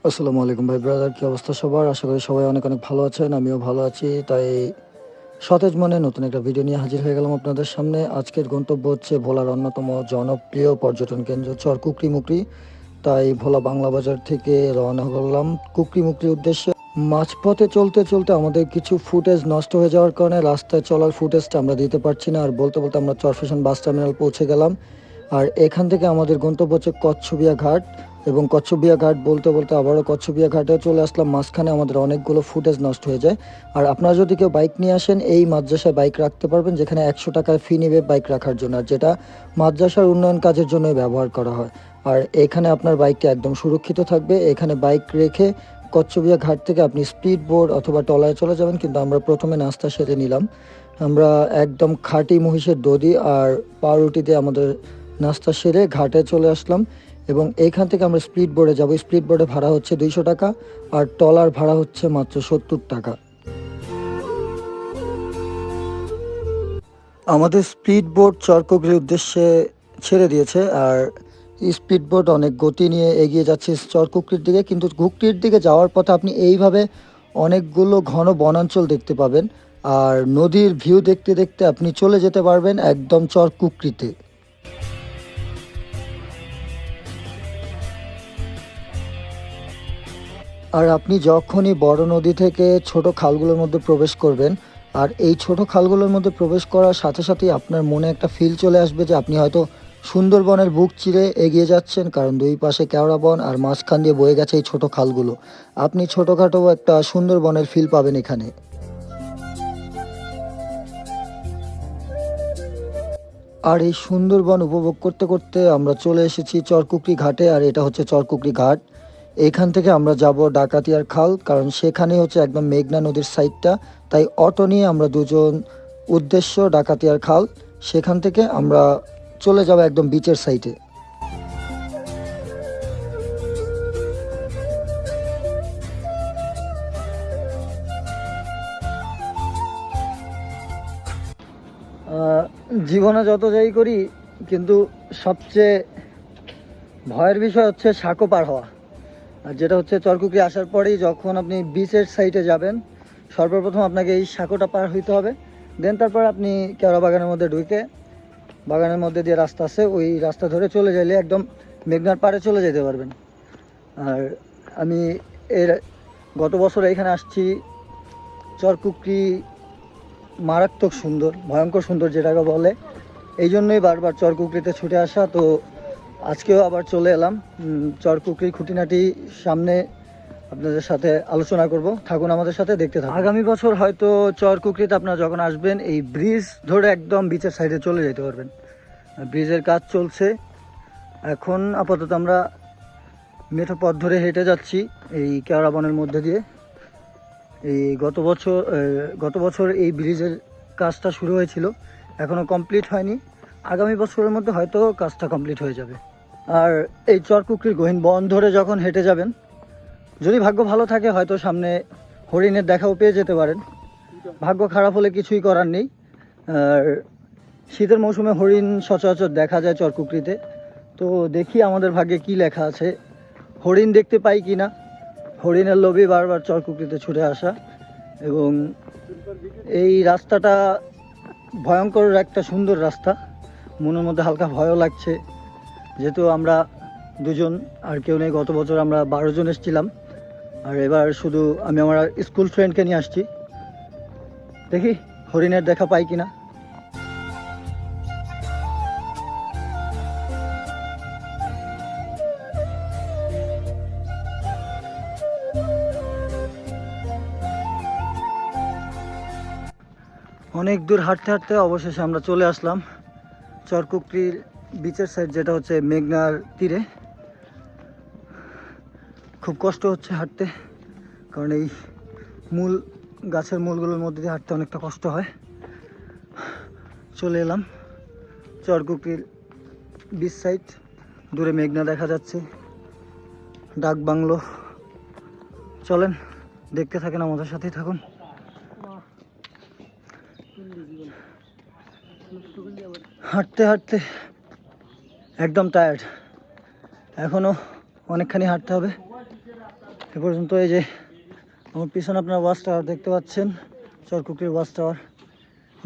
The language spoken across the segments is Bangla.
আসসালামু আলাইকুম ভাই ব্রাদার, কি অবস্থা সবার? আশা করি সবাই অনেক অনেক ভালো আছেন। আমিও ভালো আছি। তাই সতেজ মনে নতুন একটা ভিডিও নিয়ে হাজির হয়ে গেলাম আপনাদের সামনে। আজকের গন্তব্য হচ্ছে ভোলার অন্যতম জনপ্রিয় পর্যটন কেন্দ্র চর কুকরি মুকরি। তাই ভোলা বাংলা বাজার থেকে রওনা করলাম কুকরি মুকরির উদ্দেশ্যে। মাঝপথে চলতে চলতে আমাদের কিছু ফুটেজ নষ্ট হয়ে যাওয়ার কারণে রাস্তায় চলার ফুটেজটা আমরা দিতে পারছি না। আর বলতে বলতে আমরা চরফ্যাশন বাস টার্মিনাল পৌঁছে গেলাম। আর এখান থেকে আমাদের গন্তব্য হচ্ছে কচ্ছবিয়া ঘাট। এবং কচ্ছবিয়া ঘাট বলতে বলতে আবারও কচ্ছবিয়া ঘাটেও চলে আসলাম। মাঝখানে আমাদের অনেকগুলো ফুটেজ নষ্ট হয়ে যায়। আর আপনারা যদি কেউ বাইক নিয়ে আসেন, এই মাদ্রাসায় বাইক রাখতে পারবেন, যেখানে 100 টাকায় ফি নেবে বাইক রাখার জন্য, আর যেটা মাদ্রাসার উন্নয়ন কাজের জন্য ব্যবহার করা হয়। আর এখানে আপনার বাইকটি একদম সুরক্ষিত থাকবে। এখানে বাইক রেখে কচ্ছবিয়া ঘাট থেকে আপনি স্পিড বোট অথবা টলায় চলে যাবেন। কিন্তু আমরা প্রথমে নাস্তা সেরে নিলাম। আমরা একদম খাঁটি মহিষের দধি আর পাউরুটি দিয়ে আমাদের নাস্তা সেরে ঘাটে চলে আসলাম। এবং এইখান থেকে আমরা স্পিড বোর্ডে যাব। স্পিড বোর্ডে ভাড়া হচ্ছে 200 টাকা, আর টলার ভাড়া হচ্ছে মাত্র 70 টাকা। আমাদের স্পিড বোট চরকুকরির উদ্দেশ্যে ছেড়ে দিয়েছে। আর স্পিড বোট অনেক গতি নিয়ে এগিয়ে যাচ্ছে চরকুকরির দিকে। কিন্তু কুকরির দিকে যাওয়ার পথে আপনি এইভাবে অনেকগুলো ঘন বনাঞ্চল দেখতে পাবেন। আর নদীর ভিউ দেখতে দেখতে আপনি চলে যেতে পারবেন একদম চরকুকরিতে। আর আপনি যখনই বড় নদী থেকে ছোট খালগুলোর মধ্যে প্রবেশ করবেন, আর এই ছোট খালগুলোর মধ্যে প্রবেশ করার সাথে সাথেই আপনার মনে একটা ফিল চলে আসবে যে আপনি হয়তো সুন্দরবনের বুক চিরে এগিয়ে যাচ্ছেন। কারণ দুই পাশে কেওড়া বন আর মাঝখান দিয়ে বয়ে গেছে এই ছোট খালগুলো। আপনি ছোটোখাটো একটা সুন্দরবনের ফিল পাবেন এখানে। আর এই সুন্দরবন উপভোগ করতে করতে আমরা চলে এসেছি চরকুকরি ঘাটে। আর এটা হচ্ছে চরকুকরি ঘাট। এখান থেকে আমরা যাব ডাকাতিয়ার খাল, কারণ সেখানে হচ্ছে একদম মেঘনা নদীর সাইডটা। তাই অটো নিয়ে আমরা দুজন উদ্দেশ্য ডাকাতিয়ার খাল। সেখান থেকে আমরা চলে যাব একদম বিচের সাইডে। আহ, জীবনে যত যাই করি, কিন্তু সবচেয়ে ভয়ের বিষয় হচ্ছে সাঁকো পার হওয়া। আর যেটা হচ্ছে চরকুকরি আসার পরেই যখন আপনি বিচের সাইডে যাবেন, সর্বপ্রথম আপনাকে এই সাঁকোটা পার হইতে হবে। দেন তারপর আপনি কেওড়া বাগানের মধ্যে ঢুকে, বাগানের মধ্যে দিয়ে রাস্তা আছে, ওই রাস্তা ধরে চলে গেলে একদম মেঘনার পাড়ে চলে যেতে পারবেন। আর আমি এর গত বছর এখানে আসছি। চরকুকরি মারাত্মক সুন্দর, ভয়ঙ্কর সুন্দর যেটাকে বলে। এই জন্যই বারবার চরকুকরিতে ছুটে আসা। তো আজকেও আবার চলে এলাম। চরকুকরি খুঁটিনাটি সামনে আপনাদের সাথে আলোচনা করব। থাকুন আমাদের সাথে, দেখতে থাকুন। আগামী বছর হয়তো চরকুকরিতে আপনারা যখন আসবেন, এই ব্রিজ ধরে একদম বিচের সাইডে চলে যেতে পারবেন। ব্রিজের কাজ চলছে এখন। আপাতত আমরা মেঠো পথ ধরে হেঁটে যাচ্ছি এই কেওড়া বনের মধ্যে দিয়ে। এই গত বছর এই ব্রিজের কাজটা শুরু হয়েছিল, এখনও কমপ্লিট হয়নি। আগামী বছরের মধ্যে হয়তো কাজটা কমপ্লিট হয়ে যাবে। আর এই চরকুকরির গহীন বন ধরে যখন হেঁটে যাবেন, যদি ভাগ্য ভালো থাকে হয়তো সামনে হরিণের দেখাও পেয়ে যেতে পারেন। ভাগ্য খারাপ হলে কিছুই করার নেই। আর শীতের মৌসুমে হরিণ সচরাচর দেখা যায় চরকুকরিতে। তো দেখি আমাদের ভাগ্যে কি লেখা আছে, হরিণ দেখতে পাই কি না। হরিণের লোভে বারবার চরকুকরিতে ছুটে আসা। এবং এই রাস্তাটা ভয়ঙ্কর একটা সুন্দর রাস্তা। মনের মধ্যে হালকা ভয়ও লাগছে, যেহেতু আমরা দুজন, আর কেউ নেই। গত বছর আমরা 12 জন এসেছিলাম, আর এবার শুধু আমি আমার স্কুল ফ্রেন্ডকে নিয়ে আসছি। দেখি হরিণের দেখা পাই কিনা। অনেক দূর হাঁটতে হাঁটতে অবশেষে আমরা চলে আসলাম চরকুকরির বিচের সাইড, যেটা হচ্ছে মেঘনার তীরে। খুব কষ্ট হচ্ছে হাঁটতে, কারণ এই মূল গাছের মূলগুলোর মধ্যে দিয়ে হাঁটতে অনেকটা কষ্ট হয়। চলে এলাম চরকুকরির বিচ সাইড। দূরে মেঘনা দেখা যাচ্ছে, ডাক বাংলো। চলেন দেখতে থাকেন, আমাদের সাথেই থাকুন। হাঁটতে হাঁটতে একদম টায়ার্ড, এখনো অনেকখানি হাঁটতে হবে। এ পর্যন্ত এই যে আমার পিছনে আপনারা ওয়াচ টাওয়ার দেখতে পাচ্ছেন, চরকুকরির ওয়াচ টাওয়ার,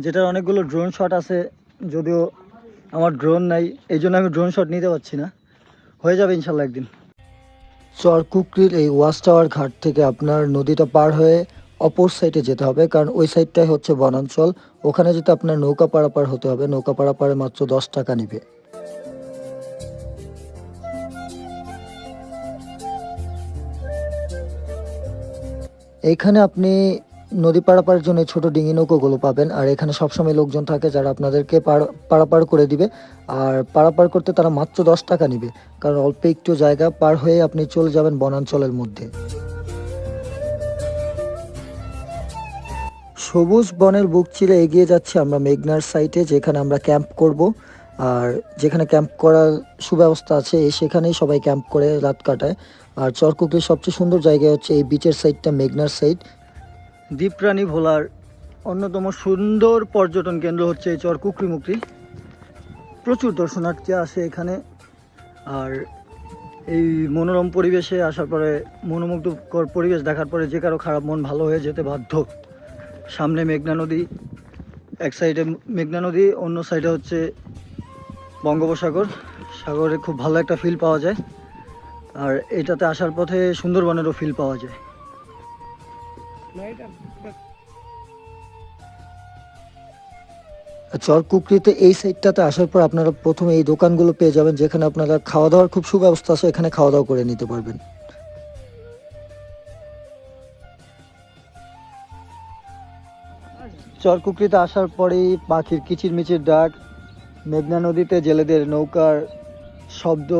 যেটার অনেকগুলো ড্রোন শট আছে। যদিও আমার ড্রোন নাই, এই জন্য আমি ড্রোন শট নিতে পারছি না। হয়ে যাবে ইনশাল্লাহ একদিন। চরকুকরির এই ওয়াচ টাওয়ার ঘাট থেকে আপনার নদীটা পার হয়ে অপর সাইডে যেতে হবে, কারণ ওই সাইডটাই হচ্ছে বনাঞ্চল। ওখানে যেতে আপনার নৌকা পারাপার হতে হবে। নৌকা পারাপারে মাত্র 10 টাকা নিবে। এইখানে আপনি নদী পারাপারের জন্য ছোট ডিঙি নৌকোগুলো পাবেন, আর এখানে সবসময় লোকজন থাকে যারা আপনাদেরকে পারাপার করে দিবে। আর পারাপার করতে তারা মাত্র 10 টাকা নিবে, কারণ অল্প একটু জায়গা পার হয়ে আপনি চলে যাবেন বনাঞ্চলের মধ্যে। সবুজ বনের বুক চিরে এগিয়ে যাচ্ছি আমরা মেঘনার সাইটে, যেখানে আমরা ক্যাম্প করব। আর যেখানে ক্যাম্প করার সুব্যবস্থা আছে, সেখানেই সবাই ক্যাম্প করে রাত কাটায়। আর চরকুকরির সবচেয়ে সুন্দর জায়গা হচ্ছে এই বিচের সাইডটা, মেঘনার সাইড। দ্বীপরানী ভোলার অন্যতম সুন্দর পর্যটন কেন্দ্র হচ্ছে এই চরকুকরি মুকরি। প্রচুর দর্শনার্থী আসে এখানে। আর এই মনোরম পরিবেশে আসার পরে, মনোমুগ্ধকর পরিবেশ দেখার পরে যে কারো খারাপ মন ভালো হয়ে যেতে বাধ্য। সামনে মেঘনা নদী, এক সাইডে মেঘনা নদী, অন্য সাইডে হচ্ছে বঙ্গোপসাগর। সাগরে খুব ভালো একটা ফিল পাওয়া যায়। আর এটাতে আসার পথে সুন্দরবনেরও ফিল পাওয়া যায়। চরকুকরিতে এই সাইডটাতে আসার পর আপনারা প্রথমে এই দোকানগুলো পেয়ে যাবেন, যেখানে আপনারা খাওয়া দাওয়ার খুব সুব্যবস্থা আছে। এখানে খাওয়া দাওয়া করে নিতে পারবেন। চরকুকরিতে আসার পরেই পাখির কিচিরমিচির ডাক, মেঘনা নদীতে জেলেদের নৌকার শব্দ,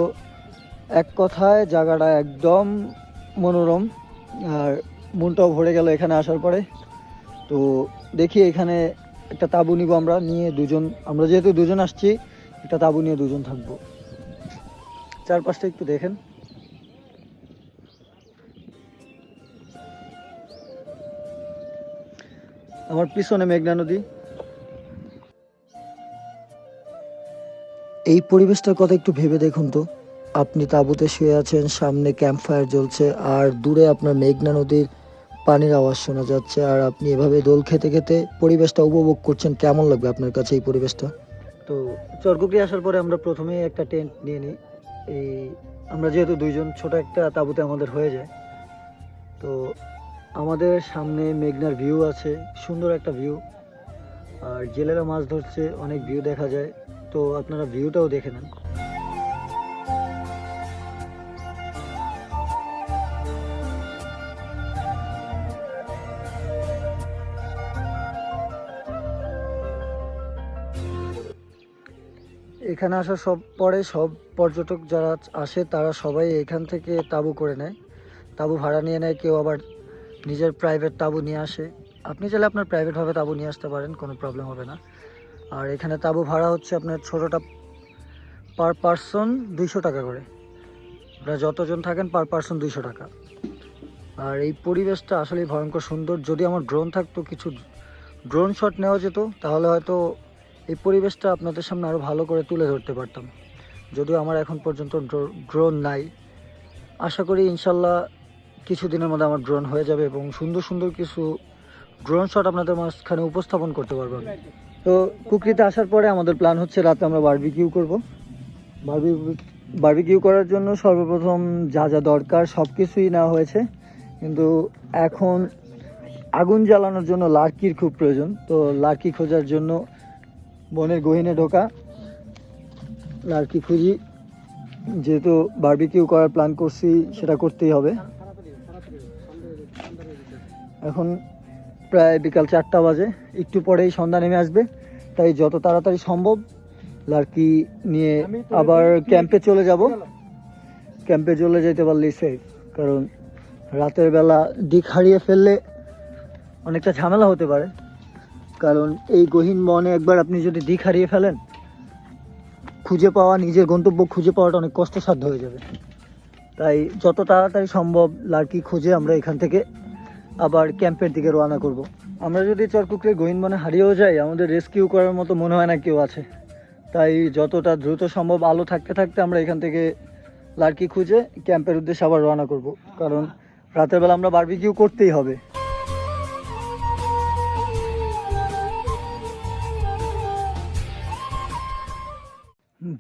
এক কথায় জায়গাটা একদম মনোরম। আর মনটাও ভরে গেল এখানে আসার পরে। তো দেখি এখানে একটা তাঁবু নিব আমরা, নিয়ে দুজন, আমরা যেহেতু দুজন আসছি, একটা তাঁবু নিয়ে দুজন থাকবো। চারপাশটা একটু দেখেন। আমার পিছনে মেঘনা নদী। এই পরিবেশটার কথা একটু ভেবে দেখুন তো। আপনি তাঁবুতে শুয়ে আছেন, সামনে ক্যাম্প ফায়ার জ্বলছে, আর দূরে আপনার মেঘনা নদীর পানির আওয়াজ শোনা যাচ্ছে, আর আপনি এভাবে দোল খেতে খেতে পরিবেশটা উপভোগ করছেন। কেমন লাগবে আপনার কাছে এই পরিবেশটা? তো চরকুকরি আসার পরে আমরা প্রথমেই একটা টেন্ট নিয়ে নিই। এই আমরা যেহেতু দুইজন, ছোট একটা তাঁবুতে আমাদের হয়ে যায়। তো আমাদের সামনে মেঘনার ভিউ আছে, সুন্দর একটা ভিউ। আর জেলেরা মাছ ধরছে, অনেক ভিউ দেখা যায়। তো আপনারা ভিউটাও দেখে নেন। এখানে আসার পরে সব পর্যটক যারা আসে তারা সবাই এখান থেকে তাঁবু করে নেয়, তাঁবু ভাড়া নিয়ে নেয়। কেউ আবার নিজের প্রাইভেট তাঁবু নিয়ে আসে। আপনি চাইলে আপনার প্রাইভেটভাবে তাঁবু নিয়ে আসতে পারেন, কোনো প্রবলেম হবে না। আর এখানে তাঁবু ভাড়া হচ্ছে আপনার ছোটোটা পার পারসন 200 টাকা করে। আপনারা যতজন থাকেন পার পারসন 200 টাকা। আর এই পরিবেশটা আসলেই ভয়ঙ্কর সুন্দর। যদি আমার ড্রোন থাকতো, কিছু ড্রোন শট নেওয়া যেত, তাহলে হয়তো এই পরিবেশটা আপনাদের সামনে আরও ভালো করে তুলে ধরতে পারতাম। যদিও আমার এখন পর্যন্ত ড্রোন নাই। আশা করি ইনশাল্লাহ কিছুদিনের মধ্যে আমার ড্রোন হয়ে যাবে এবং সুন্দর সুন্দর কিছু ড্রোন শট আপনাদের মাঝখানে উপস্থাপন করতে পারবো। তো কুকরিতে আসার পরে আমাদের প্ল্যান হচ্ছে রাতে আমরা বারবিকিউ করব। বারবিকিউ করার জন্য সর্বপ্রথম যা যা দরকার সব কিছুই নেওয়া হয়েছে, কিন্তু এখন আগুন জ্বালানোর জন্য লার্কির খুব প্রয়োজন। তো লার্কি খোঁজার জন্য বনের গহীনে ঢোকা, লার্কি খুঁজি। যেহেতু বারবিকিউ করার প্ল্যান করছি, সেটা করতেই হবে। এখন প্রায় বিকাল 4টা বাজে, একটু পরেই সন্ধ্যা নেমে আসবে। তাই যত তাড়াতাড়ি সম্ভব লার্কি নিয়ে আবার ক্যাম্পে চলে যাব। ক্যাম্পে চলে যেতে পারলেই সেফ, কারণ রাতের বেলা দিক হারিয়ে ফেললে অনেকটা ঝামেলা হতে পারে। কারণ এই গহীন বনে একবার আপনি যদি দিক হারিয়ে ফেলেন, খুঁজে পাওয়া, নিজের গন্তব্য খুঁজে পাওয়াটা অনেক কষ্টসাধ্য হয়ে যাবে। তাই যত তাড়াতাড়ি সম্ভব লার্কি খুঁজে আমরা এখান থেকে আবার ক্যাম্পের দিকে রওনা করব। আমরা যদি চরকুকরির গহীন বনে হারিয়েও যাই, আমাদের রেস্কিউ করার মতো মনে হয় না কেউ আছে। তাই যতটা দ্রুত সম্ভব আলো থাকতে থাকতে আমরা এখান থেকে লার্কি খুঁজে ক্যাম্পের উদ্দেশ্যে আবার রওনা করব। কারণ রাতের বেলা আমরা বারবিকিউ করতেই হবে।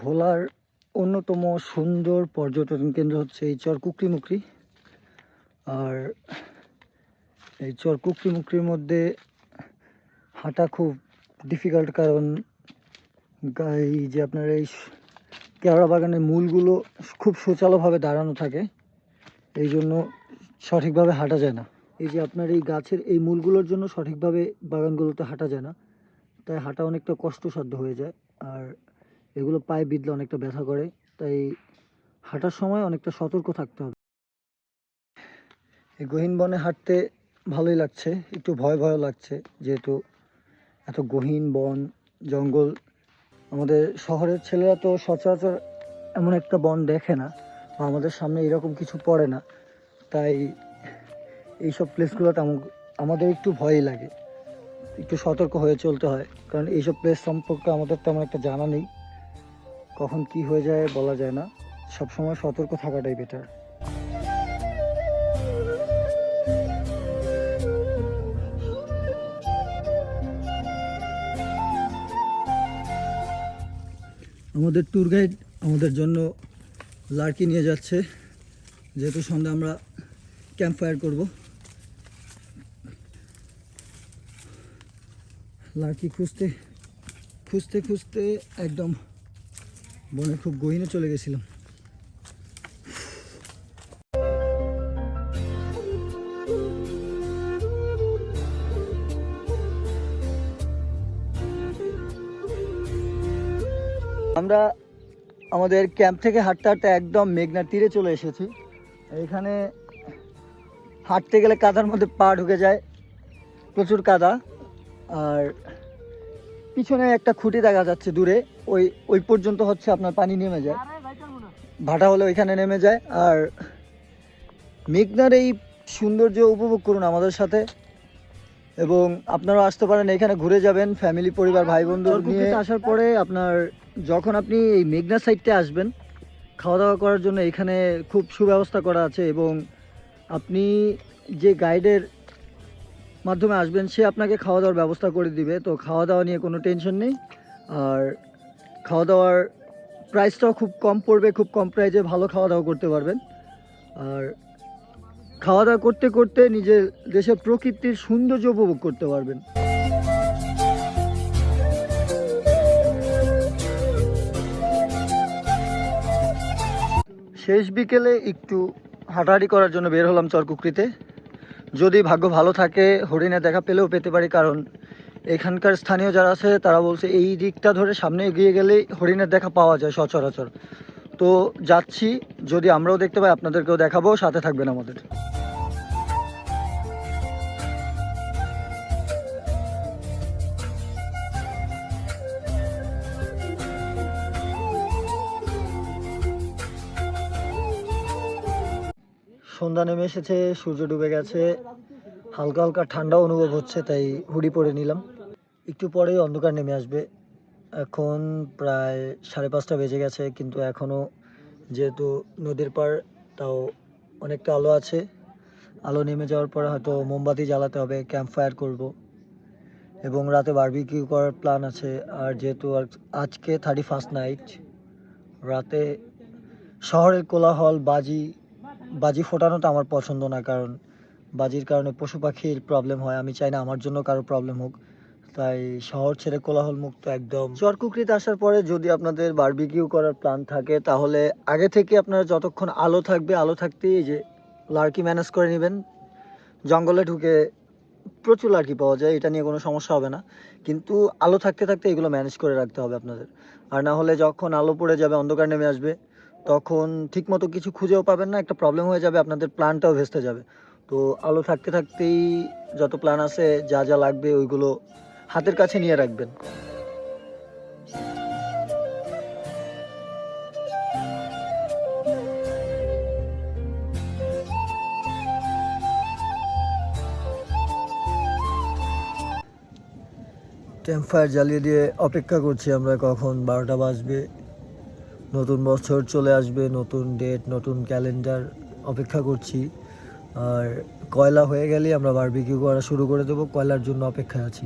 ভোলার অন্যতম সুন্দর পর্যটন কেন্দ্র হচ্ছে এই চর কুকরিমুকরি। আর এই চর কুকরিমুকরির মধ্যে হাঁটা খুব ডিফিকাল্ট, কারণ এই যে আপনার এই কেওড়া বাগানের মূলগুলো খুব সুচালোভাবে দাঁড়ানো থাকে, এই জন্য সঠিকভাবে হাঁটা যায় না। এই যে আপনার এই গাছের এই মূলগুলোর জন্য সঠিকভাবে বাগানগুলোতে হাঁটা যায় না, তাই হাঁটা অনেকটা কষ্টসাধ্য হয়ে যায়। আর এগুলো পায়ে বিঁধলে অনেকটা ব্যথা করে, তাই হাঁটার সময় অনেকটা সতর্ক থাকতে হবে। এই গহীন বনে হাঁটতে ভালোই লাগছে, একটু ভয় ভয় লাগছে, যেহেতু এত গহীন বন জঙ্গল। আমাদের শহরের ছেলেরা তো সচরাচর এমন একটা বন দেখে না, বা আমাদের সামনে এরকম কিছু পড়ে না, তাই এইসব প্লেসগুলোতে আমাদের একটু ভয়ই লাগে, একটু সতর্ক হয়ে চলতে হয়, কারণ এইসব প্লেস সম্পর্কে আমাদের তেমন একটা জানা নেই, কখন কি হয়ে যায় বলা যায় না, সবসময় সতর্ক থাকাটাই বেটার। আমাদের ট্যুর গাইড আমাদের জন্য লার্কি নিয়ে যাচ্ছে, যেহেতু সন্ধ্যা আমরা ক্যাম্প ফায়ার করব। লার্কি খুঁজতে খুঁজতে খুঁজতে একদম বনে খুব গহীনে চলে গেছিলাম। আমরা আমাদের ক্যাম্প থেকে হাঁটতে হাঁটতে একদম মেঘনার তীরে চলে এসেছি। এখানে হাঁটতে গেলে কাদার মধ্যে পা ঢুকে যায়, প্রচুর কাদা। আর পিছনে একটা খুঁটি দেখা যাচ্ছে দূরে, ওই ওই পর্যন্ত হচ্ছে আপনার পানি নেমে যায়, ভাটা হলে ওইখানে নেমে যায়। আর মেঘনার এই সৌন্দর্য উপভোগ করুন আমাদের সাথে, এবং আপনারাও আসতে পারেন, এখানে ঘুরে যাবেন ফ্যামিলি পরিবার ভাই বন্ধু নিয়ে। আসার পরে আপনার যখন আপনি এই মেঘনা সাইডে আসবেন, খাওয়া দাওয়া করার জন্য এখানে খুব সুব্যবস্থা করা আছে, এবং আপনি যে গাইডের মাধ্যমে আসবেন সে আপনাকে খাওয়া দাওয়ার ব্যবস্থা করে দিবে, তো খাওয়া দাওয়া নিয়ে কোনো টেনশন নেই। আর খাওয়া দাওয়ার প্রাইসটাও খুব কম পড়বে, খুব কম প্রাইসে ভালো খাওয়া দাওয়া করতে পারবেন। আর খাওয়া দাওয়া করতে করতে নিজের দেশের প্রকৃতির সৌন্দর্য উপভোগ করতে পারবেন। শেষ বিকেলে একটু হাঁটাহাঁটি করার জন্য বের হলাম চরকুকরিতে। যদি ভাগ্য ভালো থাকে হরিণের দেখা পেলেও পেতে পারি, কারণ এখানকার স্থানীয় যারা আছে তারা বলছে এই দিকটা ধরে সামনে এগিয়ে গেলেই হরিণের দেখা পাওয়া যায় সচরাচর। তো যাচ্ছি, যদি আমরাও দেখতে পাই আপনাদেরকেও দেখাবো, সাথে থাকবেন আমাদের। সন্ধ্যা নেমে এসেছে, সূর্য ডুবে গেছে, হালকা হালকা ঠান্ডা অনুভব হচ্ছে, তাই হুডি পরে নিলাম। একটু পরেই অন্ধকার নেমে আসবে। এখন প্রায় 5:30 বেজে গেছে, কিন্তু এখনও যেহেতু নদীর পাড়, তাও অনেকটা আলো আছে। আলো নেমে যাওয়ার পরে হয়তো মোমবাতি জ্বালাতে হবে, ক্যাম্প ফায়ার করব, এবং রাতে বারবিকিউ করার প্ল্যান আছে। আর যেহেতু আজকে 31st নাইট, রাতে শহরের কোলাহল বাজি ফোটানোটা আমার পছন্দ না, কারণ বাজির কারণে পশু পাখির প্রবলেম হয়, আমি চাই না আমার জন্য কারো প্রবলেম হোক, তাই শহর ছেড়ে কোলাহল মুক্ত একদম। চরকুকরিতে আসার পরে যদি আপনাদের বারবিকিউ করার প্ল্যান থাকে, তাহলে আগে থেকে আপনারা যতক্ষণ আলো থাকবে, আলো থাকতেই এই যে লার্কি ম্যানেজ করে নেবেন। জঙ্গলে ঢুকে প্রচুর লার্কি পাওয়া যায়, এটা নিয়ে কোনো সমস্যা হবে না, কিন্তু আলো থাকতে থাকতে এগুলো ম্যানেজ করে রাখতে হবে আপনাদের। আর না হলে যখন আলো পড়ে যাবে, অন্ধকার নেমে আসবে, তখন ঠিকমতো কিছু খুঁজেও পাবেন না, একটা প্রবলেম হয়ে যাবে, আপনাদের প্ল্যানটাও ভেস্তে যাবে। তো আলো থাকতে থাকতেই যত প্ল্যান আছে, যা যা লাগবে ওইগুলো হাতের কাছে নিয়ে রাখবেন। ক্যাম্প ফায়ার জ্বালিয়ে দিয়ে অপেক্ষা করছি আমরা, কখন 12টা বাজবে, নতুন বছর চলে আসবে, নতুন ডেট, নতুন ক্যালেন্ডার, অপেক্ষা করছি। আর কয়লা হয়ে গেলেই আমরা বারবিকিউ করা শুরু করে দেবো, কয়লার জন্য অপেক্ষায় আছি।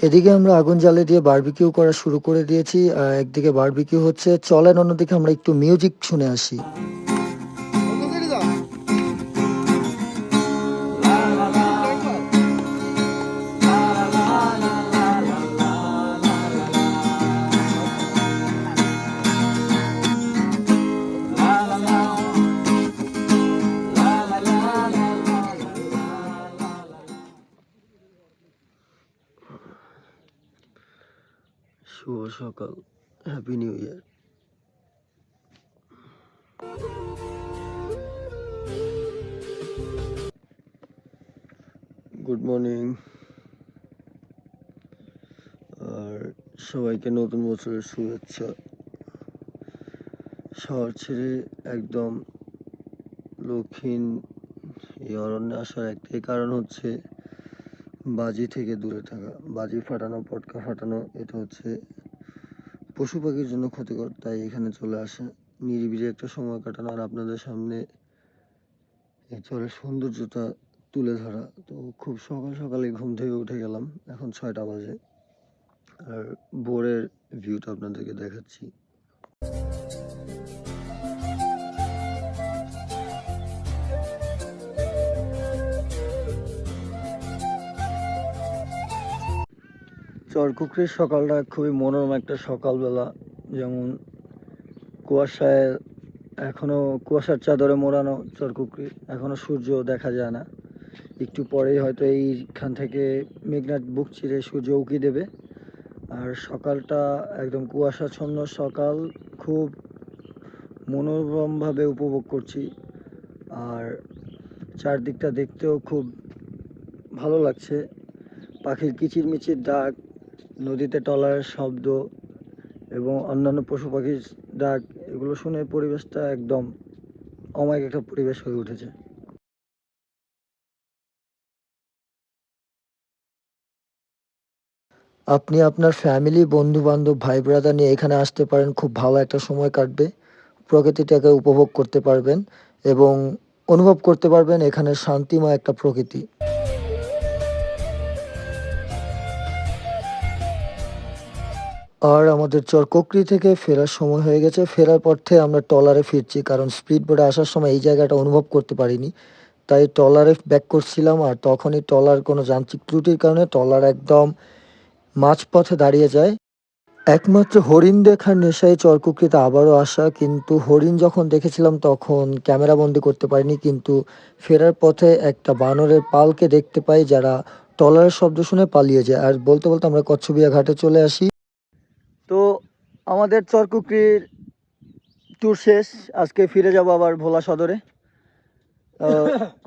এদিকে আমরা আগুন জ্বালিয়ে দিয়ে বারবিকিউ করা শুরু করে দিয়েছি। একদিকে বারবিকিউ হচ্ছে, চলেন অন্যদিকে আমরা একটু মিউজিক শুনে আসি। শুভ সকাল, happy new year. Good morning, আর সবাইকে নতুন বছরের শুভেচ্ছা। শহর ছেড়ে একদম দক্ষিণ এই অরণ্যে আসার একটাই কারণ হচ্ছে বাজি থেকে দূরে থাকা। বাজি ফাটানো, পটকা ফাটানো, এটা হচ্ছে পশু পাখির জন্য ক্ষতিকর, তাই এখানে চলে আসা, নিরিবিলি একটা সময় কাটানো আর আপনাদের সামনে এই চরের সৌন্দর্যটা তুলে ধরা। তো খুব সকাল সকালে ঘুম থেকে উঠে গেলাম, এখন 6টা বাজে, আর ভোরের ভিউটা আপনাদেরকে দেখাচ্ছি। চরকুকরির সকালটা খুবই মনোরম একটা সকালবেলা। যেমন কুয়াশায়, এখনো কুয়াশার চাদরে মোড়ানো চরকুকরি, এখনো সূর্য দেখা যায় না। একটু পরেই হয়তো এইখান থেকে মেঘনার বুক চিরে সূর্য উঁকি দেবে। আর সকালটা একদম কুয়াশাচ্ছন্ন সকাল, খুব মনোরমভাবে উপভোগ করছি। আর চারদিকটা দেখতেও খুব ভালো লাগছে। পাখির কিচিরমিচির ডাক, নদীতে ট্রলারের শব্দ এবং অন্যান্য পশু পাখির ডাক, এগুলো শুনে পরিবেশটা একদম অমায়িক একটা পরিবেশ হয়ে উঠেছে। আপনি আপনার ফ্যামিলি, বন্ধু বান্ধব, ভাই ব্রাদার নিয়ে এখানে আসতে পারেন, খুব ভালো একটা সময় কাটবে। প্রকৃতিটাকে উপভোগ করতে পারবেন এবং অনুভব করতে পারবেন এখানে শান্তিময় একটা প্রকৃতি। আর আমাদের চরকুকরি থেকে ফেরার সময় হয়ে গেছে। ফেরার পথে আমরা ট্রলারে ফিরছি, কারণ স্পিড বোটে আসার সময় এই জায়গাটা অনুভব করতে পারিনি, তাই ট্রলারে ব্যাক করছিলাম। আর তখনই ট্রলার কোনো যান্ত্রিক ত্রুটির কারণে ট্রলার একদম মাঝপথে দাঁড়িয়ে যায়। একমাত্র হরিণ দেখার নেশায় চরকুকরিতে আবারও আসা, কিন্তু হরিণ যখন দেখেছিলাম তখন ক্যামেরা বন্দি করতে পারিনি। কিন্তু ফেরার পথে একটা বানরের পালকে দেখতে পাই, যারা ট্রলারের শব্দ শুনে পালিয়ে যায়। আর বলতে বলতে আমরা কচ্ছবিয়া ঘাটে চলে আসি। তো আমাদের চরকুকরির ট্যুর শেষ, আজকে ফিরে যাব আবার ভোলা সদরে।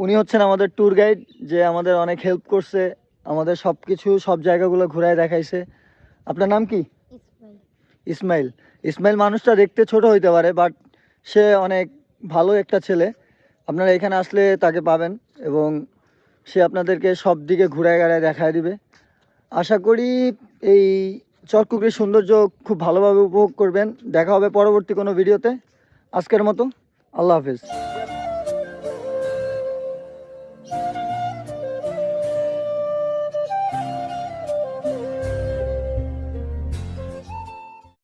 উনি হচ্ছেন আমাদের ট্যুর গাইড, যে আমাদের অনেক হেল্প করছে, আমাদের সব কিছু সব জায়গাগুলো ঘুরায় দেখাইছে। আপনার নাম কি? ইসমাইল। ইসমাইল মানুষটা দেখতে ছোট হইতে পারে, বাট সে অনেক ভালো একটা ছেলে। আপনারা এখানে আসলে তাকে পাবেন এবং সে আপনাদেরকে সব দিকে ঘুরায় গাড়ায় দেখায় দিবে। আশা করি এই চরকুকরির সৌন্দর্য খুব ভালোভাবে উপভোগ করবেন। দেখা হবে পরবর্তী কোনো ভিডিওতে। আজকের মতো আল্লাহ হাফেজ।